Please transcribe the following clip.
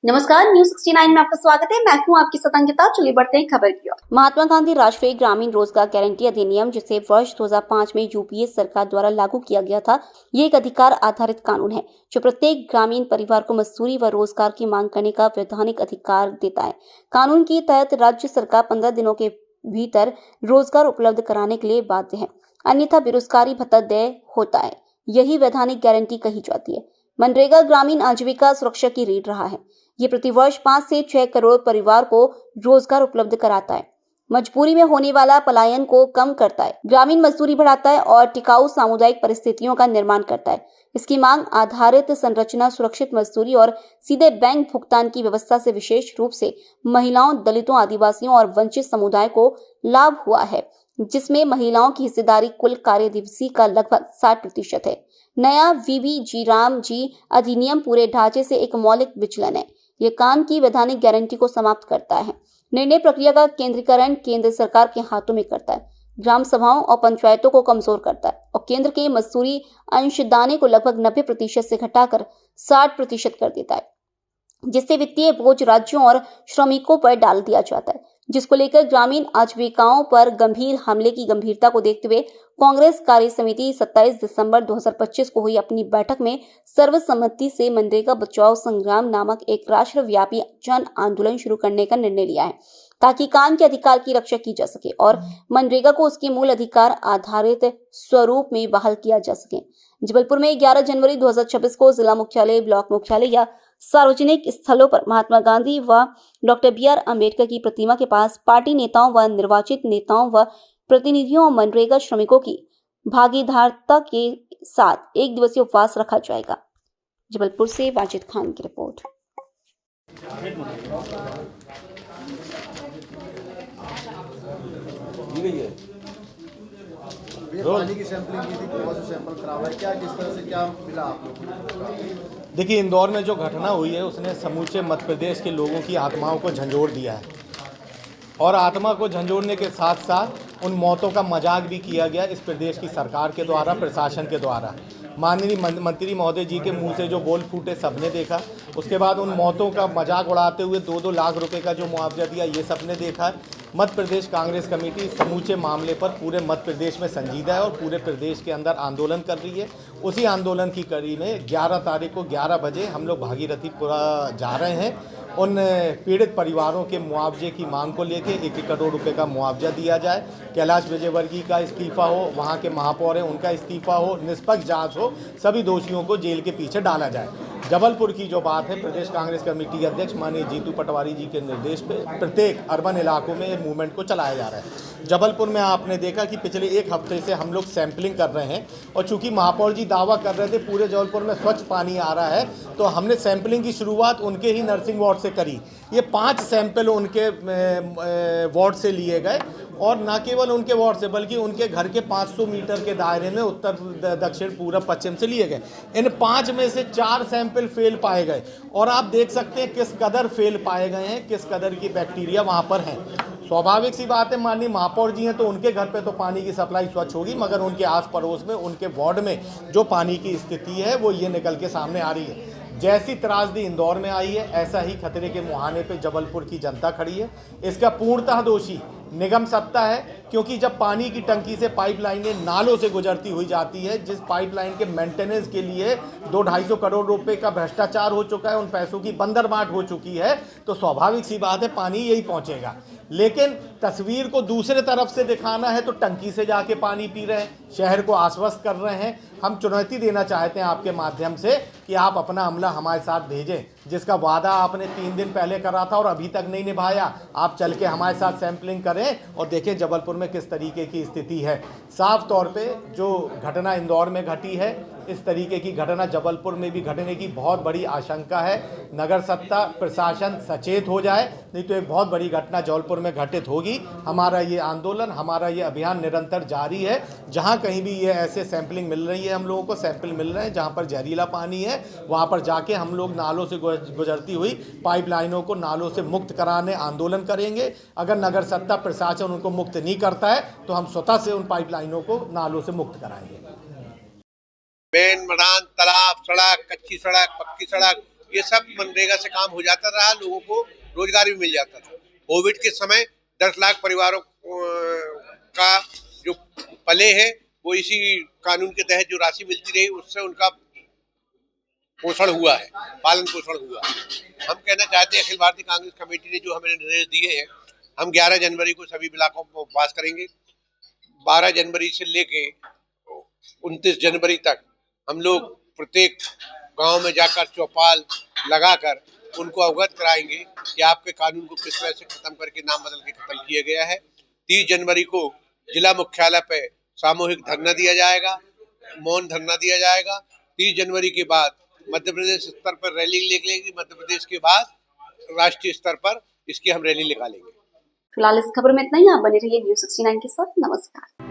नमस्कार, न्यूज 69 में आपका स्वागत है। मैं हूं आपकी सतंगिता। चलिए बढ़ते हैं खबर की ओर। महात्मा गांधी राष्ट्रीय ग्रामीण रोजगार गारंटी अधिनियम, जिसे वर्ष 2005 में यूपीए सरकार द्वारा लागू किया गया था, ये एक अधिकार आधारित कानून है जो प्रत्येक ग्रामीण परिवार को मजदूरी व रोजगार की मांग करने का वैधानिक अधिकार देता है। कानून के तहत राज्य सरकार 15 दिनों के भीतर रोजगार उपलब्ध कराने के लिए बाध्य है, अन्यथा बेरोजगारी भत्ता देय होता है। यही वैधानिक गारंटी कही जाती है। मनरेगा ग्रामीण आजीविका सुरक्षा की रीढ़ रहा है। ये प्रतिवर्ष 5 से 6 करोड़ परिवार को रोजगार उपलब्ध कराता है, मजबूरी में होने वाला पलायन को कम करता है, ग्रामीण मजदूरी बढ़ाता है और टिकाऊ सामुदायिक परिस्थितियों का निर्माण करता है। इसकी मांग आधारित संरचना, सुरक्षित मजदूरी और सीधे बैंक भुगतान की व्यवस्था से विशेष रूप से महिलाओं, दलितों, आदिवासियों और वंचित समुदाय को लाभ हुआ है, जिसमें महिलाओं की हिस्सेदारी कुल कार्य दिवसी का लगभग 60% है। नया वीबीजी राम जी अधिनियम पूरे ढांचे से एक मौलिक विचलन है। ये काम की वैधानिक गारंटी को समाप्त करता है। निर्णय प्रक्रिया का केंद्रीकरण केंद्र सरकार के हाथों में करता है, ग्राम सभाओं और पंचायतों को कमजोर करता है और केंद्र के मजदूरी अंशदाने को लगभग 90% से घटाकर 60% कर देता है, जिससे वित्तीय बोझ राज्यों और श्रमिकों पर डाल दिया जाता है, जिसको लेकर ग्रामीण आजीविकाओं पर गंभीर हमले की गंभीरता को देखते हुए कांग्रेस कार्य समिति 27 दिसंबर 2025 को हुई अपनी बैठक में सर्वसम्मति से मनरेगा बचाओ संग्राम नामक एक राष्ट्रव्यापी जन आंदोलन शुरू करने का निर्णय लिया है, ताकि काम के अधिकार की रक्षा की जा सके और मनरेगा को उसके मूल अधिकार आधारित स्वरूप में बहाल किया जा सके। जबलपुर में 11 जनवरी 2026 को जिला मुख्यालय, ब्लॉक मुख्यालय या सार्वजनिक स्थलों पर महात्मा गांधी व डॉक्टर BR अम्बेडकर की प्रतिमा के पास पार्टी नेताओं व निर्वाचित नेताओं व प्रतिनिधियों और मनरेगा श्रमिकों की भागीदारिता के साथ एक दिवसीय उपवास रखा जाएगा। जबलपुर से वाजिद खान की रिपोर्ट। पानी की सैंपलिंग की थी, बहुत से सैंपल खराब है, क्या किस तरह से क्या मिला आप लोगों को? देखिए, इंदौर में जो घटना हुई है उसने समूचे मध्य प्रदेश के लोगों की आत्माओं को झंझोड़ दिया है और आत्मा को झंझोड़ने के साथ साथ उन मौतों का मजाक भी किया गया इस प्रदेश की सरकार के द्वारा, प्रशासन के द्वारा। माननीय मंत्री महोदय जी के मुंह से जो बोल फूटे सबने देखा। उसके बाद उन मौतों का मजाक उड़ाते हुए 2-2 लाख रुपए का जो मुआवजा दिया, ये सबने देखा है। मध्य प्रदेश कांग्रेस कमेटी समूचे मामले पर पूरे मध्य प्रदेश में संजीदा है और पूरे प्रदेश के अंदर आंदोलन कर रही है। उसी आंदोलन की कड़ी में 11 तारीख को 11 बजे हम लोग भागीरथीपुरा जा रहे हैं। उन पीड़ित परिवारों के मुआवजे की मांग को लेके 1-1 करोड़ रुपए का मुआवजा दिया जाए। कैलाश विजयवर्गीय का इस्तीफा हो, वहाँ के महापौर हैं उनका इस्तीफा हो, निष्पक्ष जांच हो, सभी दोषियों को जेल के पीछे डाला जाए। जबलपुर की जो बात है, प्रदेश कांग्रेस कमेटी अध्यक्ष माननीय जीतू पटवारी जी के निर्देश पे प्रत्येक अर्बन इलाकों में मूवमेंट को चलाया जा रहा है। जबलपुर में आपने देखा कि पिछले 1 हफ्ते से हम लोग सैंपलिंग कर रहे हैं और चूंकि महापौर जी दावा कर रहे थे पूरे जबलपुर में स्वच्छ पानी आ रहा है, तो हमने सैंपलिंग की शुरुआत उनके ही नर्सिंग वार्ड से करी। ये 5 सैंपल उनके वार्ड से लिए गए और न केवल उनके वार्ड से बल्कि उनके घर के 500 मीटर के दायरे में उत्तर, दक्षिण, पूरब, पश्चिम से लिए गए। इन 5 में से 4 सैंपल फेल पाए गए और आप देख सकते हैं किस कदर फेल पाए गए हैं, किस कदर की बैक्टीरिया वहाँ पर हैं। स्वाभाविक सी बात है, माननीय महापौर जी हैं तो उनके घर पे तो पानी की सप्लाई स्वच्छ होगी, मगर उनके आस पड़ोस में, उनके वार्ड में जो पानी की स्थिति है वो ये निकल के सामने आ रही है। जैसी त्रासदी इंदौर में आई है, ऐसा ही खतरे के मुहाने पे जबलपुर की जनता खड़ी है। इसका पूर्णतः दोषी निगम सत्ता है, क्योंकि जब पानी की टंकी से पाइपलाइनें नालों से गुजरती हुई जाती है, जिस पाइपलाइन के मेंटेनेंस के लिए 200-250 करोड़ रुपए का भ्रष्टाचार हो चुका है, उन पैसों की बंदरबाट हो चुकी है, तो स्वाभाविक सी बात है पानी यही पहुंचेगा। लेकिन तस्वीर को दूसरे तरफ से दिखाना है तो टंकी से जाके पानी पी रहे हैं, शहर को आश्वस्त कर रहे हैं। हम चुनौती देना चाहते हैं आपके माध्यम से कि आप अपना अमला हमारे साथ भेजें, जिसका वादा आपने 3 दिन पहले करा था और अभी तक नहीं निभाया। आप चल के हमारे साथ सैंपलिंग करें और देखें जबलपुर में किस तरीके की स्थिति है। साफ तौर पे जो घटना इंदौर में घटी है, इस तरीके की घटना जबलपुर में भी घटने की बहुत बड़ी आशंका है। नगर सत्ता, प्रशासन सचेत हो जाए, नहीं तो एक बहुत बड़ी घटना जबलपुर में घटित होगी। हमारा ये आंदोलन, हमारा ये अभियान निरंतर जारी है। जहाँ कहीं भी ये ऐसे सैंपलिंग मिल रही है, हम लोगों को सैंपल मिल रहे हैं जहाँ पर जहरीला पानी है, वहाँ पर जाके हम लोग नालों से गुजरती हुई पाइपलाइनों को नालों से मुक्त कराने आंदोलन करेंगे। अगर नगर सत्ता, प्रशासन उनको मुक्त नहीं करता है तो हम स्वतः से उन पाइपलाइनों को नालों से मुक्त कराएंगे। मेन मैदान, तालाब, सड़क, कच्ची सड़क, पक्की सड़क, ये सब मनरेगा से काम हो जाता रहा, लोगों को रोजगार भी मिल जाता था। कोविड के समय 10 लाख परिवारों का जो पले है वो इसी कानून के तहत जो राशि मिलती रही उससे उनका पोषण हुआ है, पालन पोषण हुआ है। हम कहना चाहते हैं अखिल भारतीय कांग्रेस कमेटी ने जो हमें निर्देश दिए हैं, हम 11 जनवरी को सभी ब्लॉकों को पास करेंगे। 12 जनवरी से लेके 29 जनवरी तक हम लोग प्रत्येक गांव में जाकर चौपाल लगाकर उनको अवगत कराएंगे कि आपके कानून को किस तरह से खत्म करके नाम बदल के खत्म किया गया है। 30 जनवरी को जिला मुख्यालय पे सामूहिक धरना दिया जाएगा, मौन धरना दिया जाएगा। 30 जनवरी के बाद मध्य प्रदेश स्तर पर रैली निकलेगी, मध्य प्रदेश के बाद राष्ट्रीय स्तर पर इसकी हम रैली निकालेंगे। फिलहाल इस खबर में इतना ही। आप बने रहिए न्यूज़ 69 के साथ। नमस्कार।